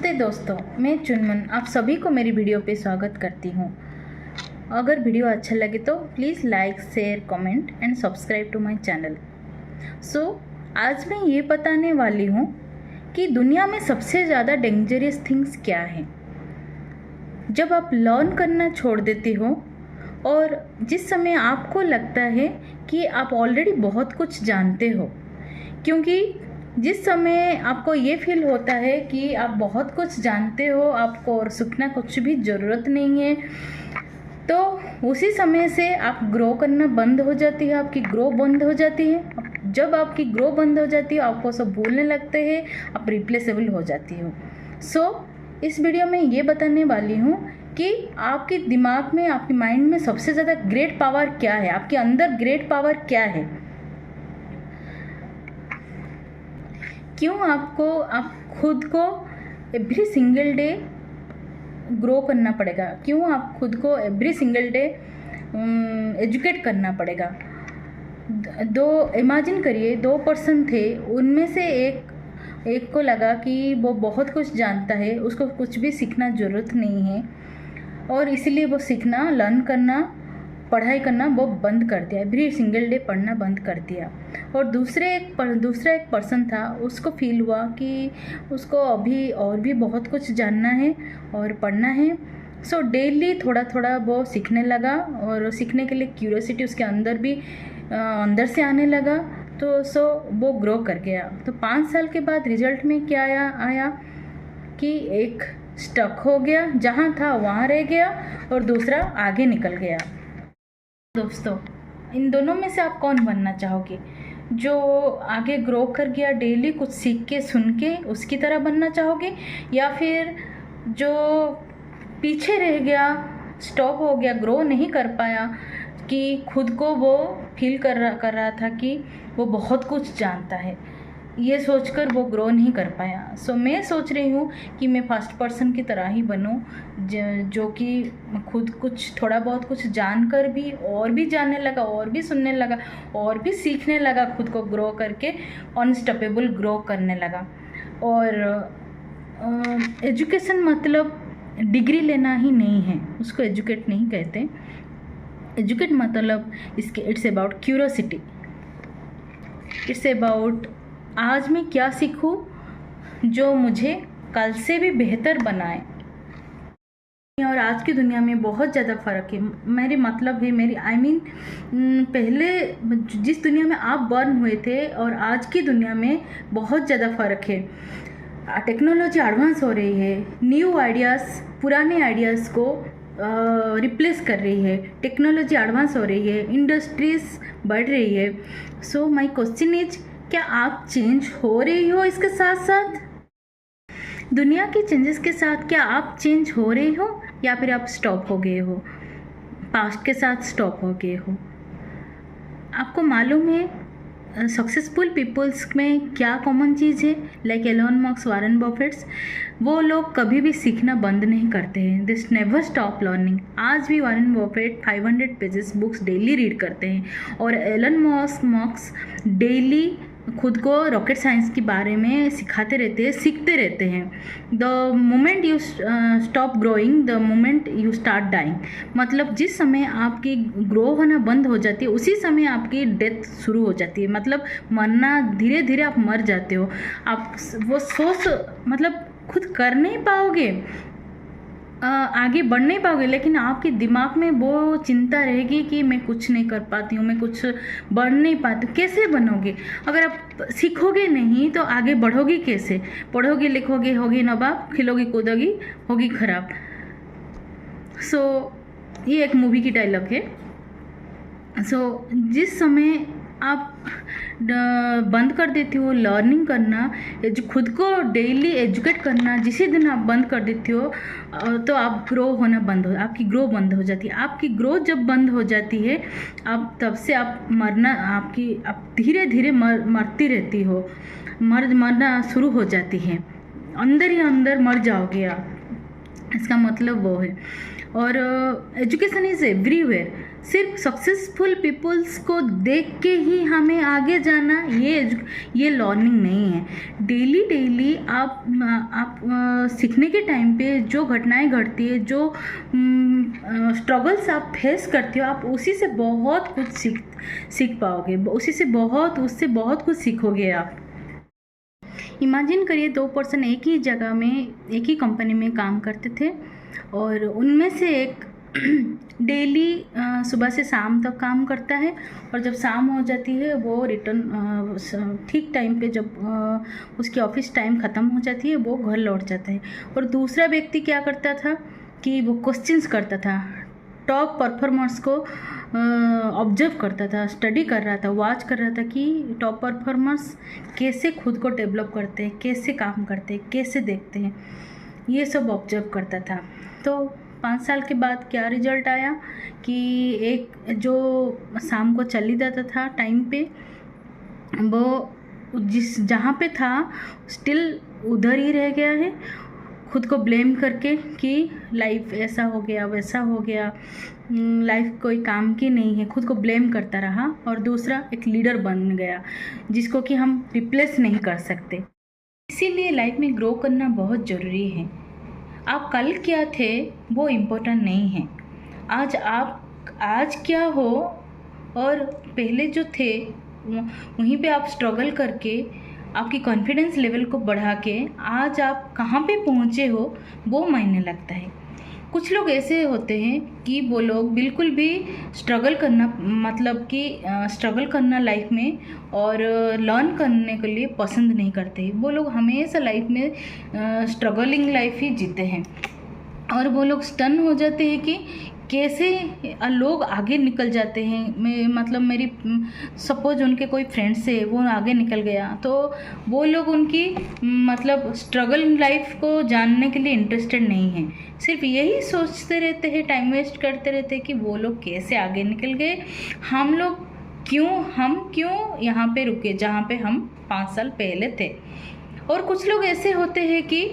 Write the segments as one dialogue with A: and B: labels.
A: नमस्ते दोस्तों, मैं चुनमुन आप सभी को मेरी वीडियो पे स्वागत करती हूँ। अगर वीडियो अच्छा लगे तो please like, share, comment and subscribe to my channel. आज मैं ये बताने वाली हूँ कि दुनिया में सबसे ज़्यादा डेंजरस थिंग्स क्या हैं। जब आप लर्न करना छोड़ देते हो और जिस समय आपको लगता है कि आप ऑलरेडी बहुत कुछ जानते हो, क्योंकि जिस समय आपको ये फील होता है कि आप बहुत कुछ जानते हो, आपको और सीखना कुछ भी ज़रूरत नहीं है, तो उसी समय से आप ग्रो करना बंद हो जाती है, आपकी ग्रो बंद हो जाती है। जब आपकी ग्रो बंद हो जाती है, आपको सब भूलने लगते हैं, आप रिप्लेसेबल हो जाती हो। इस वीडियो में ये बताने वाली हूँ कि आपके दिमाग में, आपके माइंड में सबसे ज़्यादा ग्रेट पावर क्या है, आपके अंदर ग्रेट पावर क्या है, क्यों आप खुद को एवरी सिंगल डे ग्रो करना पड़ेगा, क्यों आप खुद को एवरी सिंगल डे एजुकेट करना पड़ेगा। इमेजिन करिए, 2 पर्सन थे, उनमें से एक को लगा कि वो बहुत कुछ जानता है, उसको कुछ भी सीखना ज़रूरत नहीं है, और इसीलिए वो सीखना, लर्न करना, पढ़ाई करना वो बंद कर दिया, एवरी सिंगल डे पढ़ना बंद कर दिया। और दूसरा एक पर्सन था, उसको फील हुआ कि उसको अभी और भी बहुत कुछ जानना है और पढ़ना है। डेली थोड़ा थोड़ा वो सीखने लगा, और सीखने के लिए क्यूरियोसिटी उसके अंदर भी अंदर से आने लगा। वो ग्रो कर गया। 5 साल के बाद रिजल्ट में क्या आया कि एक स्टक हो गया, जहाँ था वहाँ रह गया, और दूसरा आगे निकल गया। दोस्तों, इन दोनों में से आप कौन बनना चाहोगे? जो आगे ग्रो कर गया, डेली कुछ सीख के, सुन के उसकी तरह बनना चाहोगे, या फिर जो पीछे रह गया, स्टॉप हो गया, ग्रो नहीं कर पाया, कि खुद को वो फील कर रहा था कि वो बहुत कुछ जानता है, ये सोचकर वो ग्रो नहीं कर पाया। मैं सोच रही हूँ कि मैं फर्स्ट पर्सन की तरह ही बनूँ, जो कि खुद कुछ थोड़ा बहुत कुछ जानकर भी और भी जानने लगा, और भी सुनने लगा, और भी सीखने लगा, खुद को ग्रो करके अनस्टॉपेबल ग्रो करने लगा। और एजुकेशन मतलब डिग्री लेना ही नहीं है, उसको एजुकेट नहीं कहते। एजुकेट मतलब it's about curiosity, it's about आज मैं क्या सीखूं जो मुझे कल से भी बेहतर बनाए। और आज की दुनिया में बहुत ज़्यादा फ़र्क है। मेरी मतलब है, पहले जिस दुनिया में आप बर्न हुए थे और आज की दुनिया में बहुत ज़्यादा फ़र्क है। टेक्नोलॉजी एडवांस हो रही है, न्यू आइडियाज़ पुराने आइडियाज़ को रिप्लेस कर रही है, टेक्नोलॉजी एडवांस हो रही है, इंडस्ट्रीज़ बढ़ रही है। माय क्वेश्चन इज, क्या आप चेंज हो रही हो इसके साथ साथ? दुनिया के चेंजेस के साथ क्या आप चेंज हो रहे हो, या फिर आप स्टॉप हो गए हो, पास्ट के साथ स्टॉप हो गए हो? आपको मालूम है सक्सेसफुल पीपल्स में क्या कॉमन चीज़ है? लाइक एलन मस्क, वारन बफेट्स, वो लोग कभी भी सीखना बंद नहीं करते हैं। This never stop learning. आज भी Warren Buffett 500 pages books daily read करते हैं, और एलन मस्क डेली खुद को रॉकेट साइंस के बारे में सिखाते रहते हैं, सीखते रहते हैं। The moment you stop growing, the moment you start dying. मतलब जिस समय आपकी ग्रो होना बंद हो जाती है, उसी समय आपकी डेथ शुरू हो जाती है। मतलब मरना, धीरे धीरे आप मर जाते हो। आप वो सोच मतलब खुद कर नहीं पाओगे, आगे बढ़ नहीं पाओगे, लेकिन आपके दिमाग में वो चिंता रहेगी कि मैं कुछ नहीं कर पाती हूँ, मैं कुछ बढ़ नहीं पाती। कैसे बनोगे? अगर आप सीखोगे नहीं तो आगे बढ़ोगे कैसे? पढ़ोगे, लिखोगे, होगी नवाब, खिलोगी, कूदोगी, होगी खराब। ये एक मूवी की डायलॉग है। जिस समय आप बंद कर देती हो लर्निंग करना, खुद को डेली एजुकेट करना, जिसी दिन आप बंद कर देती हो, तो आप ग्रो होना बंद हो, आपकी ग्रो बंद हो जाती है। आपकी ग्रो जब बंद हो जाती है, आप तब से आप मरना, आप धीरे धीरे मरती रहती हो, मरना शुरू हो जाती है, अंदर ही अंदर मर जाओगे आप। इसका मतलब वो है। और एजुकेशन इज़ एवरीवेयर। सिर्फ सक्सेसफुल पीपल्स को देख के ही हमें आगे जाना, ये लर्निंग नहीं है। डेली डेली आप सीखने के टाइम पे जो घटनाएं घटती है, जो स्ट्रगल्स आप फेस करते हो, आप उसी से बहुत कुछ सीख पाओगे, उससे बहुत कुछ सीखोगे आप। इमेजिन करिए 2 पर्सन एक ही जगह में, एक ही कंपनी में काम करते थे, और उनमें से एक डेली सुबह से शाम तक काम करता है, और जब शाम हो जाती है वो रिटर्न ठीक टाइम पे, जब उसकी ऑफिस टाइम ख़त्म हो जाती है वो घर लौट जाता है। और दूसरा व्यक्ति क्या करता था कि वो क्वेश्चंस करता था, टॉप परफॉर्मर्स को ऑब्जर्व करता था, स्टडी कर रहा था, वॉच कर रहा था कि टॉप परफॉर्मर्स कैसे खुद को डेवलप करते हैं, कैसे काम करते हैं, कैसे देखते हैं, ये सब ऑब्जर्व करता था। तो 5 साल के बाद क्या रिजल्ट आया कि एक जो शाम को चली जाता था टाइम पे, वो जहाँ पे था स्टिल उधर ही रह गया है, खुद को ब्लेम करके कि लाइफ ऐसा हो गया, वैसा हो गया, लाइफ कोई काम की नहीं है, खुद को ब्लेम करता रहा। और दूसरा एक लीडर बन गया जिसको कि हम रिप्लेस नहीं कर सकते। इसीलिए लाइफ में ग्रो करना बहुत ज़रूरी है। आप कल क्या थे वो इम्पोर्टेंट नहीं है, आज क्या हो, और पहले जो थे वहीं पे आप स्ट्रगल करके आपकी कॉन्फिडेंस लेवल को बढ़ा के आज आप कहाँ पे पहुँचे हो वो मायने लगता है। कुछ लोग ऐसे होते हैं कि वो लोग बिल्कुल भी स्ट्रगल करना, मतलब कि स्ट्रगल करना लाइफ में और लर्न करने के लिए पसंद नहीं करते। वो लोग हमेशा लाइफ में स्ट्रगलिंग लाइफ ही जीते हैं, और वो लोग स्टन हो जाते हैं कि कैसे लोग आगे निकल जाते हैं। मतलब मेरी सपोज उनके कोई फ्रेंड्स से वो आगे निकल गया, तो वो लोग उनकी मतलब स्ट्रगल लाइफ को जानने के लिए इंटरेस्टेड नहीं है, सिर्फ यही सोचते रहते हैं, टाइम वेस्ट करते रहते हैं कि वो लोग कैसे आगे निकल गए, हम क्यों यहाँ पे रुके जहाँ पे हम 5 साल पहले थे। और कुछ लोग ऐसे होते हैं कि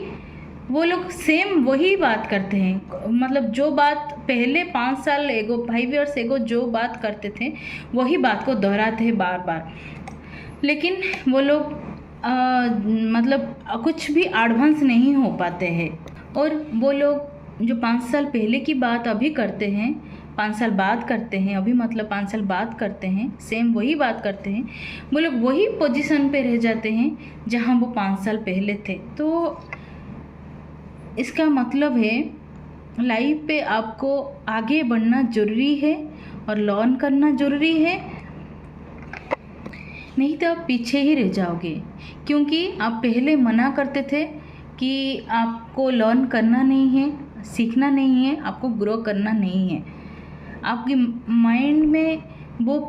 A: वो लोग सेम वही बात करते हैं, मतलब जो बात पहले 5 साल एगो, 5 ईयर्स एगो जो बात करते थे वही बात को दोहराते हैं बार बार। लेकिन वो लोग मतलब कुछ भी एडवांस नहीं हो पाते हैं। और वो लोग जो 5 साल पहले की बात अभी करते हैं, 5 साल बाद करते हैं, अभी मतलब 5 साल बाद करते हैं, सेम वही बात करते हैं, वो लोग वही पोजीशन पे रह जाते हैं जहाँ वो 5 साल पहले थे। तो इसका मतलब है लाइफ पे आपको आगे बढ़ना ज़रूरी है और लर्न करना ज़रूरी है, नहीं तो आप पीछे ही रह जाओगे। क्योंकि आप पहले मना करते थे कि आपको लर्न करना नहीं है, सीखना नहीं है, आपको ग्रो करना नहीं है। आपकी माइंड में वो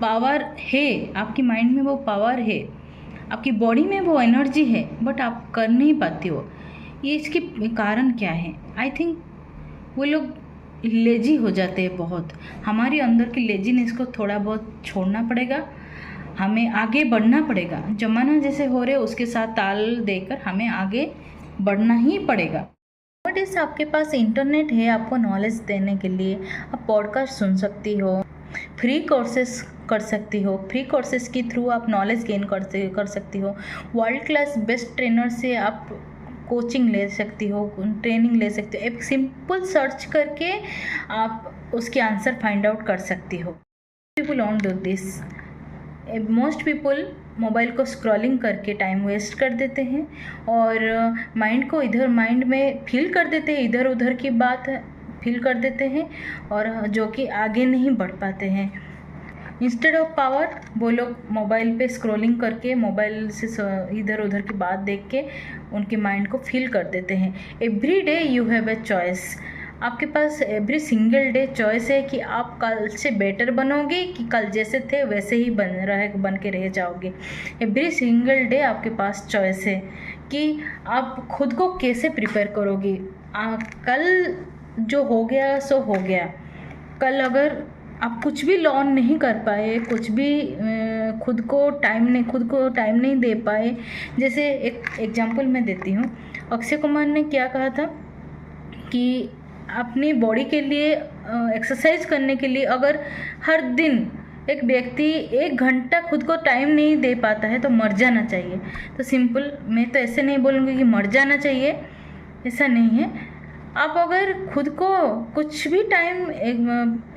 A: पावर है, आपकी माइंड में वो पावर है, आपकी बॉडी में वो एनर्जी है, बट आप कर नहीं पाते हो। ये इसके कारण क्या है? आई थिंक वो लोग लेजी हो जाते हैं बहुत। हमारी अंदर की लेजीनेस को थोड़ा बहुत छोड़ना पड़ेगा, हमें आगे बढ़ना पड़ेगा। ज़माना जैसे हो रहे उसके साथ ताल देकर हमें आगे बढ़ना ही पड़ेगा। बट इस आपके पास इंटरनेट है आपको नॉलेज देने के लिए, आप पॉडकास्ट सुन सकती हो, फ्री कोर्सेस कर सकती हो, फ्री कोर्सेस के थ्रू आप नॉलेज गेन कर सकती हो, वर्ल्ड क्लास बेस्ट ट्रेनर से आप कोचिंग ले सकती हो, ट्रेनिंग ले सकती हो। एक सिंपल सर्च करके आप उसके आंसर फाइंड आउट कर सकती हो। People on do this, most people mobile को स्क्रॉलिंग करके टाइम वेस्ट कर देते हैं और माइंड में फील कर देते हैं, इधर उधर की बात फील कर देते हैं, और जो कि आगे नहीं बढ़ पाते हैं। इंस्टेड ऑफ पावर वो लोग मोबाइल पे स्क्रॉलिंग करके, मोबाइल से इधर उधर की बात देख के उनके माइंड को फील कर देते हैं। Every day you have a choice, आपके पास एवरी सिंगल डे चॉइस है कि आप कल से बेटर बनोगे कि कल जैसे थे वैसे ही बन के रह जाओगे। एवरी सिंगल डे आपके पास चॉइस है कि आप खुद को कैसे प्रिपेयर करोगे। कल जो हो गया सो हो गया, कल अगर आप कुछ भी लर्न नहीं कर पाए, कुछ भी खुद को टाइम नहीं दे पाए, जैसे एक एग्जांपल मैं देती हूँ। अक्षय कुमार ने क्या कहा था कि अपनी बॉडी के लिए एक्सरसाइज करने के लिए अगर हर दिन एक व्यक्ति 1 घंटा खुद को टाइम नहीं दे पाता है तो मर जाना चाहिए। तो सिंपल, मैं तो ऐसे नहीं बोलूँगी कि मर जाना चाहिए, ऐसा नहीं है। आप अगर खुद को कुछ भी टाइम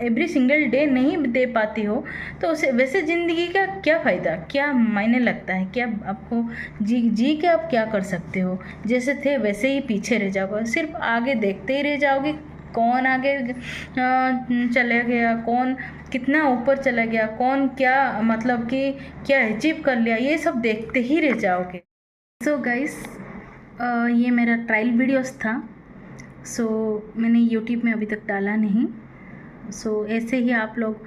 A: एवरी सिंगल डे नहीं दे पाती हो तो उसे वैसे ज़िंदगी का क्या फ़ायदा, क्या मायने लगता है, क्या आपको जी के आप क्या कर सकते हो? जैसे थे वैसे ही पीछे रह जाओगे, सिर्फ आगे देखते ही रह जाओगे, कौन आगे चला गया, कौन कितना ऊपर चला गया, कौन क्या मतलब कि क्या अचीव कर लिया, ये सब देखते ही रह जाओगे। सो गाइस, ये मेरा ट्रायल वीडियोस था। मैंने यूट्यूब में अभी तक डाला नहीं। ऐसे ही आप लोग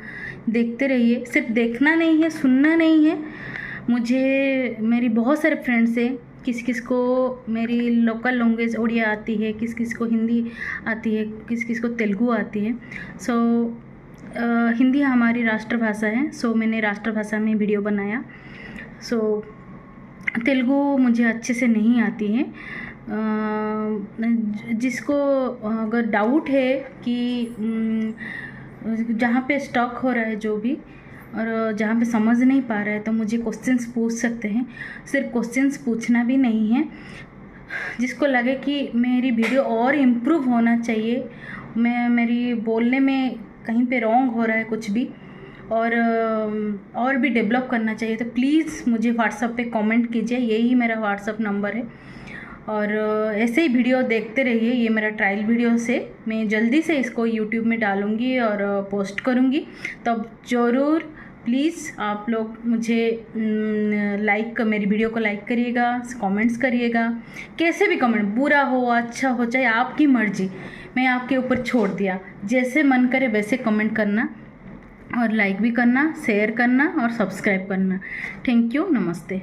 A: देखते रहिए, सिर्फ देखना नहीं है, सुनना नहीं है। मेरी बहुत सारे फ्रेंड्स हैं, किस को मेरी लोकल लैंग्वेज उड़िया आती है, किस को हिंदी आती है, किस को तेलुगु आती है। हिंदी हमारी राष्ट्रभाषा है, मैंने राष्ट्रभाषा में वीडियो बनाया। तेलुगु मुझे अच्छे से नहीं आती है। जिसको अगर डाउट है कि जहाँ पे स्टॉक हो रहा है जो भी, और जहाँ पे समझ नहीं पा रहा है, तो मुझे क्वेश्चंस पूछ सकते हैं। सिर्फ क्वेश्चंस पूछना भी नहीं है, जिसको लगे कि मेरी वीडियो और इम्प्रूव होना चाहिए, मेरी बोलने में कहीं पे रॉन्ग हो रहा है कुछ भी, और भी डेवलप करना चाहिए, तो प्लीज़ मुझे व्हाट्सएप पे कमेंट कीजिए। यही मेरा व्हाट्सएप नंबर है। और ऐसे ही वीडियो देखते रहिए। ये मेरा ट्रायल वीडियो से मैं जल्दी से इसको यूट्यूब में डालूँगी और पोस्ट करूँगी, तब ज़रूर प्लीज़ आप लोग मुझे मेरी वीडियो को लाइक करिएगा, कमेंट्स करिएगा। कैसे भी कमेंट, बुरा हो अच्छा हो, चाहे आपकी मर्ज़ी, मैं आपके ऊपर छोड़ दिया। जैसे मन करे वैसे कमेंट करना, और लाइक भी करना, शेयर करना और सब्सक्राइब करना। थैंक यू, नमस्ते।